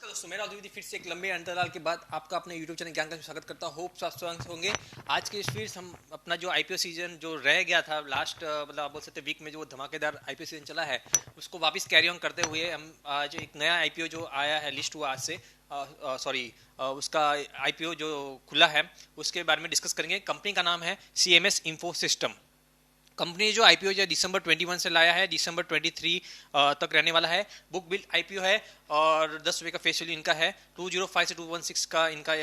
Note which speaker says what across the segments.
Speaker 1: नमस्कार दोस्तों, मेरा द्विवेदी फिर से एक लंबे अंतराल के बाद आपका अपने YouTube चैनल ज्ञान का स्वागत करता हूँ। होप आप स्वस्थ होंगे। आज के इस फिर हम अपना जो आईपीओ सीजन जो रह गया था लास्ट मतलब आप बोल सकते वीक में जो धमाकेदार आईपीओ सीजन चला है उसको वापस कैरी ऑन करते हुए हम आज एक नया आईपीओ जो आया है लिस्ट हुआ आज से सॉरी उसका आईपीओ जो खुला है उसके बारे में डिस्कस करेंगे। कंपनी का नाम है CMS इंफो सिस्टम। कंपनी जो आईपीओ जो दिसंबर 21 से लाया है दिसंबर 23 तक रहने वाला है। बुक बिल्ड आईपीओ है और 10 रुपये का फेस वैल्यू इनका है। 205 से 216 का इनका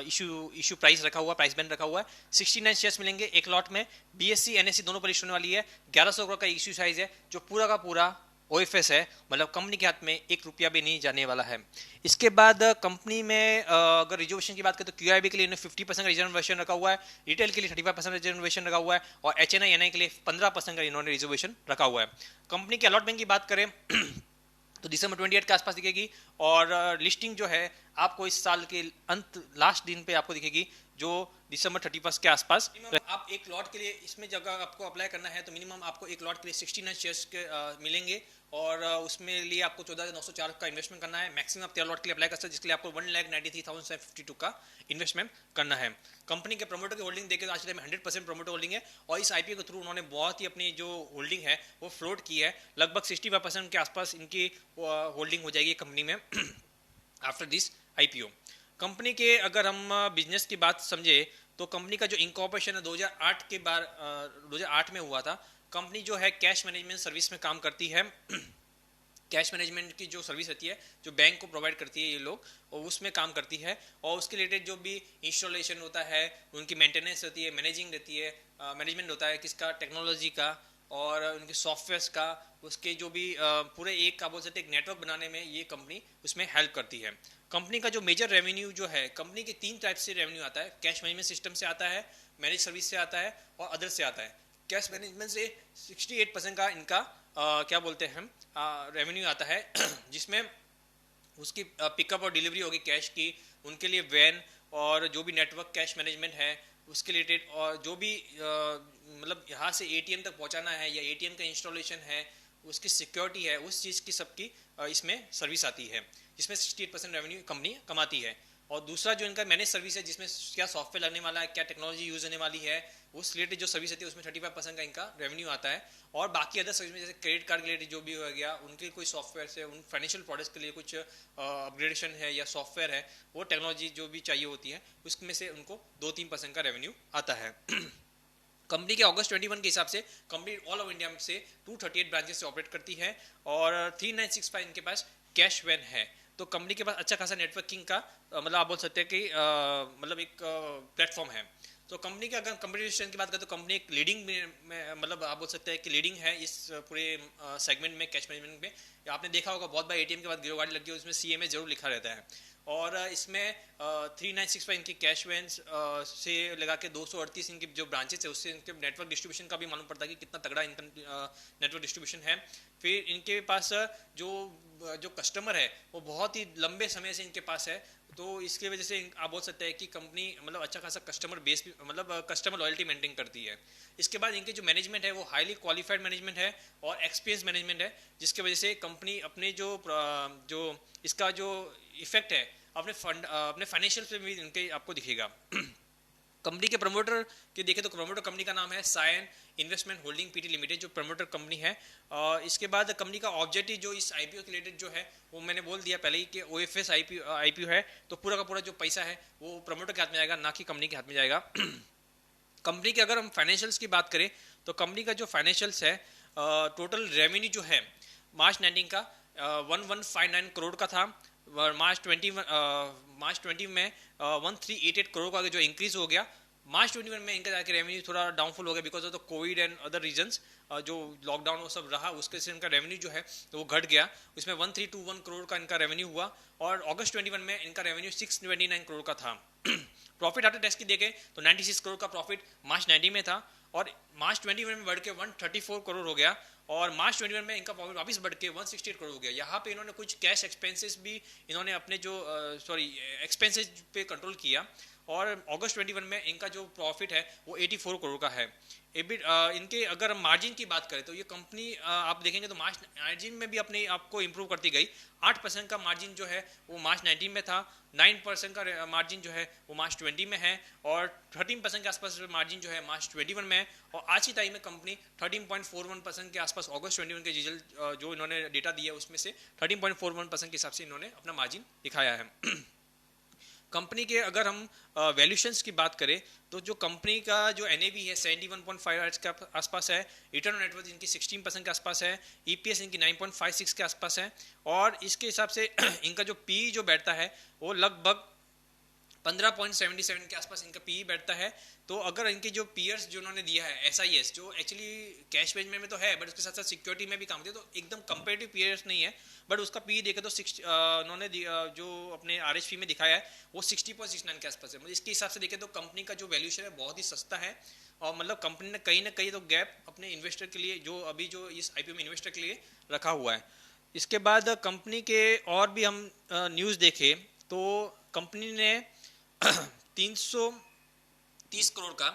Speaker 1: इशू प्राइस रखा हुआ, प्राइस बैंड रखा हुआ है। 69 शेयर्स मिलेंगे एक लॉट में। बीएससी NSE दोनों पर इशू होने वाली है। 1100 करोड़ का इशू साइज है जो पूरा का पूरा OFS है, मतलब कंपनी के हाथ में ₹1 भी नहीं जाने वाला है। इसके बाद कंपनी में अगर रिजर्वेशन की बात करें तो QIB के लिए इन्होंने 50% का रिजर्वेशन रखा हुआ है, रिटेल के लिए 35% रिजर्वेशन रखा हुआ है और HNI NI के लिए 15% का इन्होंने रिजर्वेशन रखा हुआ है। कंपनी के अलॉटमेंट की बात करें तो दिसंबर 28 के आसपास दिखेगी और लिस्टिंग जो है आपको इस साल के अंत लास्ट दिन पे आपको दिखेगी जो दिसंबर 31 के आसपास। आप एक लॉट के लिए इसमें जगह आपको अप्लाई करना है तो मिनिमम आपको एक लॉट के लिए 69 शेयर्स के मिलेंगे और उसमें लिए आपको 14,904 का इन्वेस्टमेंट करना है। मैक्सिमम आप 13 लॉट के लिए अप्लाई कर सकते हैं जिसके लिए आपको 1,93,752 का इन्वेस्टमेंट करना है। कंपनी के प्रमोटर की होल्डिंग देखें तो आज के टाइम में 100% प्रमोटर होल्डिंग है और इस आईपीओ के थ्रू उन्होंने बहुत ही अपनी जो होल्डिंग है वो फ्लोट की है। लगभग 65% के आसपास इनकी होल्डिंग हो जाएगी कंपनी में आफ्टर दिस आईपीओ। कंपनी के अगर हम बिजनेस की बात समझे तो कंपनी का जो इंकॉर्पोरेशन है 2008 के बाद 2008 में हुआ था। कंपनी जो है कैश मैनेजमेंट सर्विस में काम करती है। कैश मैनेजमेंट की जो सर्विस रहती है जो बैंक को प्रोवाइड करती है ये लोग और उसमें काम करती है और उसके रिलेटेड जो भी इंस्टॉलेशन होता है उनकी मेंटेनेंस होती है, मैनेजिंग रहती है, मैनेजमेंट होता है किसका, टेक्नोलॉजी का और उनके सॉफ्टवेयर्स का, उसके जो भी पूरे एक का बोल सकते एक नेटवर्क बनाने में ये कंपनी उसमें हेल्प करती है। कंपनी का जो मेजर रेवेन्यू जो है कंपनी के 3 टाइप से रेवेन्यू आता है। कैश मैनेजमेंट सिस्टम से आता है, मैनेज सर्विस से आता है और अदर से आता है। कैश मैनेजमेंट से 68% का इनका क्या बोलते हैं रेवेन्यू आता है जिसमें उसकी पिकअप और डिलीवरी होगी कैश की, उनके लिए वैन और जो भी नेटवर्क कैश मैनेजमेंट है उसके रिलेटेड और जो भी मतलब यहाँ से ATM तक पहुँचाना है या ATM का इंस्टॉलेशन है उसकी सिक्योरिटी है उस चीज़ की सबकी इसमें सर्विस आती है जिसमें 68% रेवेन्यू कंपनी कमाती है। और दूसरा जो इनका मैनेज सर्विस है जिसमें क्या सॉफ्टवेयर लगने वाला है, क्या टेक्नोलॉजी यूज होने वाली है, उस रिलेटेड जो सर्विस होती है उसमें 35% का इनका रेवेन्यू आता है। और बाकी अदर सर्विस में जैसे क्रेडिट कार्ड रिलेटेड जो भी हो गया उनके कोई सॉफ्टवेयर से उन फाइनेंशियल प्रोडक्ट्स के लिए कुछ अपग्रेडेशन है या सॉफ्टवेयर है वो टेक्नोलॉजी जो भी चाहिए होती है उसमें से उनको 2-3% का रेवेन्यू आता है। कंपनी के अगस्त 21 के हिसाब से कंपनी ऑल ओवर इंडिया से 238 ब्रांचेस से ऑपरेट करती है और 3965 इनके पास कैश वैन है। तो कंपनी के पास अच्छा खासा नेटवर्किंग का मतलब आप बोल सकते हैं कि मतलब एक प्लेटफॉर्म है। तो कंपनी के अगर कंपटीशन की बात करें तो कंपनी एक लीडिंग में मतलब आप बोल सकते हैं कि लीडिंग है इस पूरे सेगमेंट में कैश मैनेजमेंट में। आपने देखा होगा बहुत बार ATM के बाद गिरो गाड़ी लगी है उसमें CMS जरूर लिखा रहता है और इसमें 3965 इनकी कैश वैन से लगा के 238 इनकी जो ब्रांचेस है उससे इनके नेटवर्क डिस्ट्रीब्यूशन का भी मालूम पड़ता है कि कितना तगड़ा इनका नेटवर्क डिस्ट्रीब्यूशन है। फिर इनके पास जो जो कस्टमर है वो बहुत ही लंबे समय से इनके पास है तो इसकी वजह से आप बोल सकते हैं कि कंपनी मतलब अच्छा खासा कस्टमर बेस भी मतलब कस्टमर लॉयल्टी मेंटेन करती है। इसके बाद इनके जो मैनेजमेंट है वो हाईली क्वालिफाइड मैनेजमेंट है और एक्सपीरियंस मैनेजमेंट है जिसकी वजह से कंपनी अपने जो जो इसका जो इफेक्ट है अपने फाइनेंशियल पे भी इनके आपको दिखेगा। कंपनी के प्रमोटर के देखें तो प्रमोटर कंपनी का नाम है सायन इन्वेस्टमेंट होल्डिंग पीटी लिमिटेड जो प्रमोटर कंपनी है। इसके बाद कंपनी का ऑब्जेक्टिव जो इस आईपीओ के रिलेटेड जो है वो मैंने बोल दिया पहले ही कि OFS आईपीओ है तो पूरा का पूरा जो पैसा है वो प्रमोटर के हाथ में जाएगा ना कि कंपनी के हाथ में जाएगा। कंपनी के अगर हम फाइनेंशियल्स की बात करें तो कंपनी का जो फाइनेंशियल्स है टोटल रेवेन्यू जो है मार्च 19 का 1159 करोड़ का था। मार्च 20 में 1388 करोड़ का जो इंक्रीज हो गया। मार्च 21 में इनका जाके रेवेन्यू थोड़ा डाउनफॉल हो गया because of the Covid and other reasons जो लॉकडाउन वो सब रहा उसके से इनका रेवेन्यू जो है तो वो घट गया। उसमें 1321 करोड़ का इनका रेवेन्यू हुआ और अगस्त 21 में इनका रेवेन्यू 629 करोड़ का था। प्रॉफिट आफ्टर टैक्स की देखें तो 96 करोड़ का प्रॉफिट मार्च 90 में था और मार्च 21 में बढ़ के 134 करोड़ हो गया और मार्च 21 में इनका प्रॉफिट वापस बढ़ के 168 करोड़ हो गया। यहाँ पे इन्होंने कुछ कैश एक्सपेंसेस भी इन्होंने अपने जो एक्सपेंसेस पे कंट्रोल किया और अगस्त 21 में इनका जो प्रॉफिट है वो 84 करोड़ का है। एबिट इनके अगर मार्जिन की बात करें तो ये कंपनी आप देखेंगे तो मार्जिन में भी अपने आप को इम्प्रूव करती गई। 8% का मार्जिन जो है वो मार्च 19 में था, 9% का मार्जिन जो है वो मार्च 20 में है, और 13% के आसपास मार्जिन जो है मार्च 21 में है। और आज की तारीख में कंपनी 13.41% के आसपास अगस्त 21 के रिजल्ट जो इन्होंने डेटा दिया उसमें से 13.41% के हिसाब से इन्होंने अपना मार्जिन दिखाया है। कंपनी के अगर हम वैल्यूशंस की बात करें तो जो कंपनी का जो एनएवी है 71.5 के आसपास है, रिटर्न ऑन नेटवर्थ इनकी 16% के आसपास है, ईपीएस इनकी 9.56 के आसपास है, और इसके हिसाब से इनका जो पी जो बैठता है वो लगभग 15.77 के आसपास इनका पीई बैठता है। तो अगर इनके जो पीयर्स जो उन्होंने दिया है एसआईएस जो एक्चुअली कैश मैनेजमेंट में तो है बट उसके साथ साथ सिक्योरिटी में भी काम करते हैं, तो एकदम कंपेरेटिव पीयर्स नहीं है, बट उसका पीई देखे तो उन्होंने जो अपने आरएचपी में दिखाया है वो 60.69 के आसपास है। मतलब इसके हिसाब से देखें तो कंपनी का जो वैल्यूएशन है बहुत ही सस्ता है, और मतलब कंपनी ने कहीं ना कहीं तो गैप अपने इन्वेस्टर के लिए जो अभी जो इस आईपीओ में इन्वेस्टर के लिए रखा हुआ है। इसके बाद कंपनी के और भी हम न्यूज़ देखें तो कंपनी ने 330 करोड़ का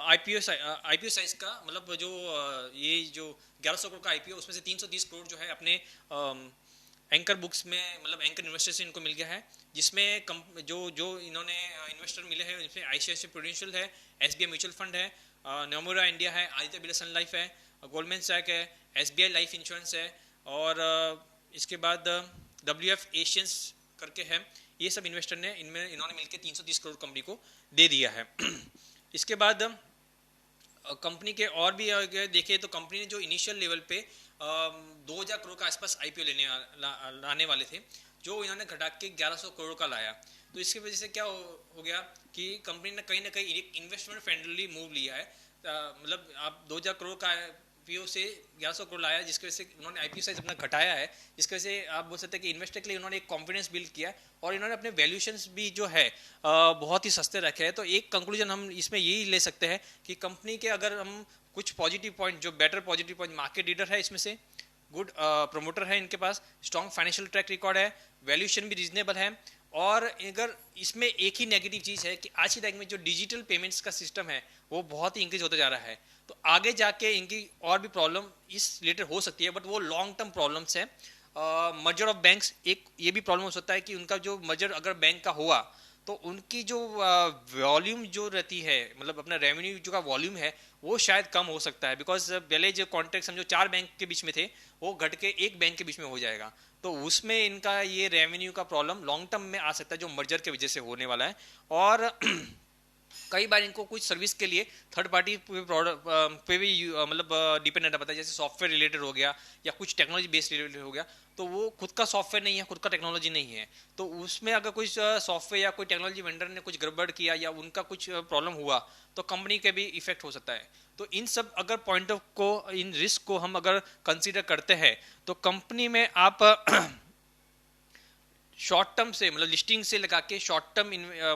Speaker 1: आईपीओ साइज का, मतलब जो ये जो 1100 करोड़ का आईपीओ उसमें से 330 करोड़ जो है अपने एंकर बुक्स में, मतलब एंकर इन्वेस्टर से इनको मिल गया है, जिसमें जो इन्होंने इन्वेस्टर मिले हैं इसमें आईसीआईसीआई प्रूडेंशियल है, एसबीआई म्यूचुअल फंड है, नोमुरा इंडिया है, आदित्य बिरला सन लाइफ है, गोल्डमैन सैक है, एसबीआई लाइफ इंश्योरेंस है, और इसके बाद डब्ल्यूएफ एशियंस करके है। ये सब इन्वेस्टर ने इन्होंने मिलकर 330 करोड़ कंपनी को दे दिया है। इसके बाद कंपनी के और भी देखें तो कंपनी ने जो इनिशियल लेवल पे 2000 करोड़ का आसपास आईपीओ लाने वाले थे, जो इन्होंने घटा के 1100 करोड़ का लाया। तो इसकी वजह से क्या हो गया कि कंपनी ने कहीं ना कहीं इन्वेस्टमेंट फ्रेंडली मूव लिया है। मतलब आप 2000 करोड़ का आईपीओ से 1100 करोड़ लाया, जिसकी वजह से उन्होंने आईपीओ साइज अपना घटाया है। जिसकी वजह से आप बोल सकते हैं कि इन्वेस्टर के लिए उन्होंने एक कॉन्फिडेंस बिल्ड किया है, और इन्होंने अपने वैल्यूएशंस भी जो है बहुत ही सस्ते रखे हैं। तो एक कंक्लूजन हम इसमें यही ले सकते हैं कि कंपनी के अगर हम कुछ पॉजिटिव पॉइंट, जो better positive point, market leader है इसमें से, गुड प्रमोटर है इनके पास, स्ट्रॉन्ग फाइनेंशियल ट्रैक रिकॉर्ड है, वैल्यूएशन भी रीजनेबल है। और अगर इसमें एक ही नेगेटिव चीज़ है कि आज की तारीख में जो डिजिटल पेमेंट्स का सिस्टम है वो बहुत ही इंक्रीज होता जा रहा है। तो आगे जाके इनकी और भी प्रॉब्लम इस रिलेटेड हो सकती है, बट वो लॉन्ग टर्म प्रॉब्लम्स है। मर्जर ऑफ बैंक्स, एक ये भी प्रॉब्लम हो सकता है कि उनका जो मर्जर अगर बैंक का हुआ तो उनकी जो वॉल्यूम जो रहती है, मतलब अपना रेवेन्यू जो का वॉल्यूम है वो शायद कम हो सकता है, बिकॉज पहले जो कॉन्ट्रैक्ट समझो 4 बैंक के बीच में थे वो घट के 1 बैंक के बीच में हो जाएगा। तो उसमें इनका ये रेवेन्यू का प्रॉब्लम लॉन्ग टर्म में आ सकता है जो मर्जर के वजह से होने वाला है। और कई बार इनको कुछ सर्विस के लिए थर्ड पार्टी पे भी मतलब डिपेंडेंट पता है, जैसे सॉफ्टवेयर रिलेटेड हो गया या कुछ टेक्नोलॉजी बेस्ड रिलेटेड हो गया, तो वो खुद का सॉफ्टवेयर नहीं है, खुद का टेक्नोलॉजी नहीं है। तो उसमें अगर कोई सॉफ्टवेयर या कोई टेक्नोलॉजी वेंडर ने कुछ गड़बड़ किया या उनका कुछ प्रॉब्लम हुआ तो कंपनी के भी इफेक्ट हो सकता है। तो इन सब अगर पॉइंट ऑफ को, इन रिस्क को हम अगर कंसीडर करते हैं तो कंपनी में आप शॉर्ट टर्म से, मतलब लिस्टिंग से लगा के शॉर्ट टर्म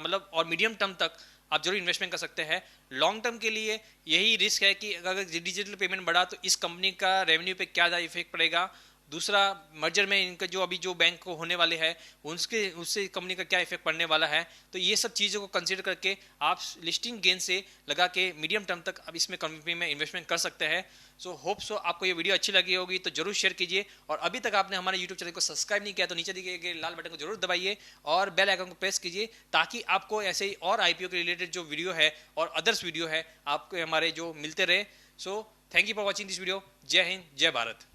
Speaker 1: मतलब और मीडियम टर्म तक आप जरूर इन्वेस्टमेंट कर सकते हैं। लॉन्ग टर्म के लिए यही रिस्क है कि अगर डिजिटल पेमेंट बढ़ा तो इस कंपनी का रेवेन्यू पे क्या ज़्यादा इफेक्ट पड़ेगा। दूसरा, मर्जर में इनका जो अभी जो बैंक को होने वाले हैं उससे कंपनी का क्या इफेक्ट पड़ने वाला है। तो ये सब चीज़ों को कंसीडर करके आप लिस्टिंग गेन से लगा के मीडियम टर्म तक अब इसमें कंपनी में इन्वेस्टमेंट कर सकते हैं। सो होप सो आपको ये वीडियो अच्छी लगी होगी तो जरूर शेयर कीजिए, और अभी तक आपने हमारे यूट्यूब चैनल को सब्सक्राइब नहीं किया तो नीचे दिए गए लाल बटन को जरूर दबाइए और बेल आइकन को प्रेस कीजिए, ताकि आपको ऐसे ही और आईपीओ के रिलेटेड जो वीडियो है और अदर्स वीडियो है आपको हमारे जो मिलते रहे। So thank you for watching this video. जय हिंद, जय भारत।